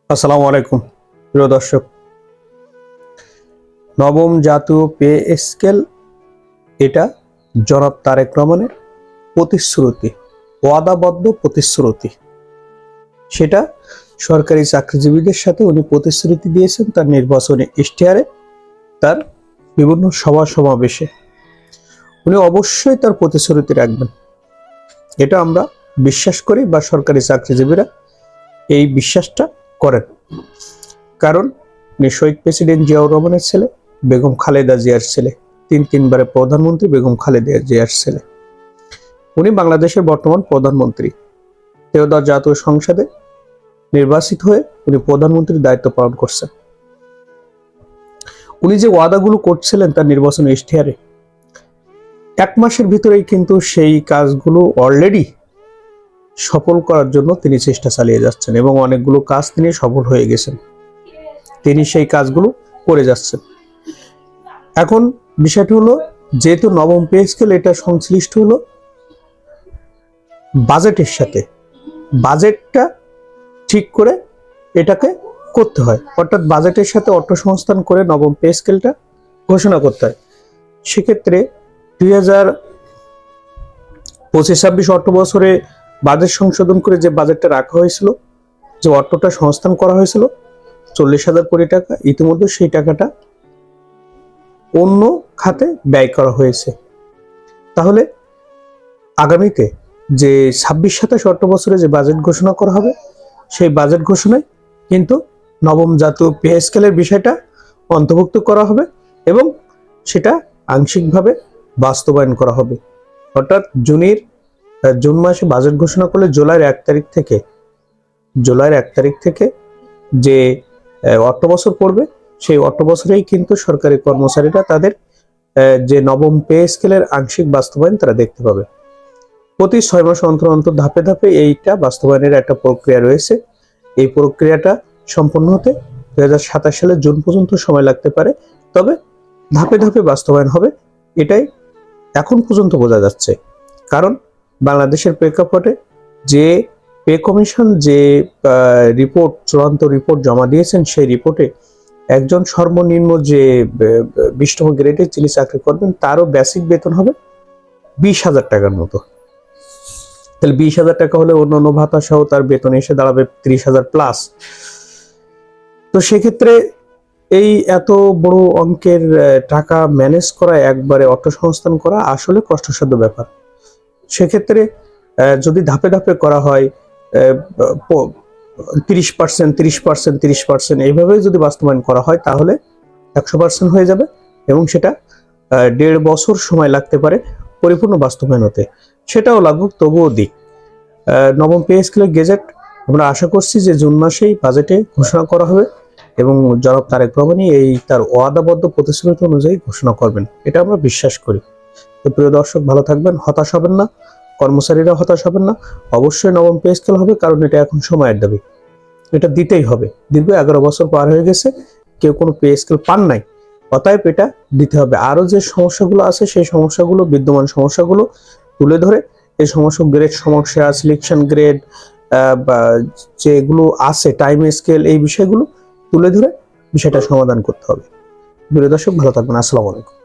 আসসালামু আলাইকুম প্রিয় দর্শক। নবম জাতীয় পে স্কেল এটা জনাব তারেক রহমানের প্রতিশ্রুতি, ওয়াদাবদ্ধ প্রতিশ্রুতি। সেটা সরকারি চাকরিজীবীদের সাথে উনি প্রতিশ্রুতি দিয়েছেন তার নির্বাচনী ইশতেহারে, তার বিভিন্ন সভা সমাবেশে। উনি অবশ্যই তার প্রতিশ্রুতি রাখবেন, এটা আমরা বিশ্বাস করি বা সরকারি চাকরিজীবীরা এই বিশ্বাসটা করেন। কারণ উনি শহীদ প্রেসিডেন্ট জিয়াউর রহমানের ছেলে, বেগম খালেদা জিয়ার ছেলে, তিনবারের প্রধানমন্ত্রী বেগম খালেদা জিয়ার ছেলে। উনি বাংলাদেশের বর্তমান প্রধানমন্ত্রী, ত্রয়োদশ জাতীয় সংসদে নির্বাচিত হয়ে উনি প্রধানমন্ত্রীর দায়িত্ব পালন করছেন। উনি যে ওয়াদাগুলো করছিলেন তার নির্বাচনী ইশতেহারে, 1 মাসের ভিতরেই কিন্তু সেই কাজগুলো অলরেডি সফল করার জন্য তিনি চেষ্টা চালিয়ে যাচ্ছেন এবং অনেকগুলো কাজ তিনি সফল হয়ে গেছেন। তিনি সেই কাজগুলো করে যাচ্ছেন। এখন বিষয়টা হলো, যেহেতু নবম পে স্কেল এটা সংশ্লিষ্ট হলো বাজেটের সাথে, বাজেটটা ঠিক করে এটাকে করতে হয়, অর্থাৎ বাজেটের সাথে অর্থসংস্থান করে নবম পে স্কেলটা ঘোষণা করতে হয়। সেক্ষেত্রে 2025-26 অর্থ বছরে বাজেট সংশোধন করে যে বাজেটটা রাখা হয়েছিল, যে অর্থটা সংস্থান করা হয়েছিল 40,000 কোটি টাকা, ইতিমধ্যে সেই টাকাটা অন্য খাতে ব্যয় করা হয়েছে। তাহলে আগামীতে যে 26-27 অর্থ বছরে যে বাজেট ঘোষণা করা হবে, সেই বাজেট ঘোষণায় কিন্তু নবম জাতীয় পে স্কেলের বিষয়টা অন্তর্ভুক্ত করা হবে এবং সেটা আংশিকভাবে বাস্তবায়ন করা হবে। অর্থাৎ জুন মাসে বাজেট ঘোষণা করলে জুলাইয়ের 1 তারিখ থেকে যে অর্থ বছর পড়বে, সেই অর্থ বছরেই কিন্তু সরকারি কর্মচারীরা তাদের যে নবম পে স্কেলের আংশিক বাস্তবায়ন তারা দেখতে পাবে। প্রতি 6 মাস অন্তর অন্তর ধাপে ধাপে এইটা বাস্তবায়নের একটা প্রক্রিয়া রয়েছে। এই প্রক্রিয়াটা সম্পন্ন হতে 2027 সালের জুন পর্যন্ত সময় লাগতে পারে, তবে ধাপে ধাপে বাস্তবায়ন হবে, এটাই এখন পর্যন্ত বোঝা যাচ্ছে। কারণ বাংলাদেশের প্রেক্ষাপটে যে পে কমিশন যে চূড়ান্ত রিপোর্ট জমা দিয়েছেন, সেই রিপোর্টে একজন সর্বনিম্ন যে 20তম গ্রেডে যিনি চাকরি করবেন তারও বেসিক বেতন হবে 20,000 টাকার মতো। তাহলে 20,000 টাকা হলে অন্যান্য ভাতা সহ তার বেতন এসে দাঁড়াবে 30,000 প্লাস। তো সেক্ষেত্রে এই এত বড় অঙ্কের টাকা ম্যানেজ করা, একবারে অর্থসংস্থান করা আসলে কষ্টসাধ্য ব্যাপার। সেক্ষেত্রে যদি ধাপে ধাপে করা হয়, 30% এইভাবে যদি বাস্তবায়ন করা হয়, তাহলে 100% হয়ে যাবে এবং সেটা 1.5 বছর সময় লাগতে পারে পরিপূর্ণ বাস্তবায়ন হতে। সেটাও লাগুক, তবুও দিক। নবম পে স্কেলের গেজেট আমরা আশা করছি যে জুন মাসেই বাজেটে ঘোষণা করা হবে এবং জনাব তারেক রহমানই এই তার ওয়াদাবদ্ধ প্রতিশ্রুতি অনুযায়ী ঘোষণা করবেন, এটা আমরা বিশ্বাস করি। তো প্রিয় দর্শক, ভালো থাকবেন, হতাশ হবেন না, কর্মচারীরা হতাশ হবেন না। অবশ্যই নবম পে স্কেল হবে, কারণ এটা এখন সময়ের দাবি, এটা দিতেই হবে। দীর্ঘ 11 বছর পার হয়ে গেছে, কেউ কোনো পে স্কেল পান নাই, অতএব এটা দিতে হবে। আরো যে সমস্যাগুলো আছে সেই সমস্যাগুলো, বিদ্যমান সমস্যাগুলো তুলে ধরে এই সমস্ত গ্রেড সমস্যা, সিলেকশন গ্রেড বা যেগুলো আছে, টাইম স্কেল, এই বিষয়গুলো তুলে ধরে বিষয়টা সমাধান করতে হবে। প্রিয় দর্শক, ভালো থাকবেন। আসসালামু আলাইকুম।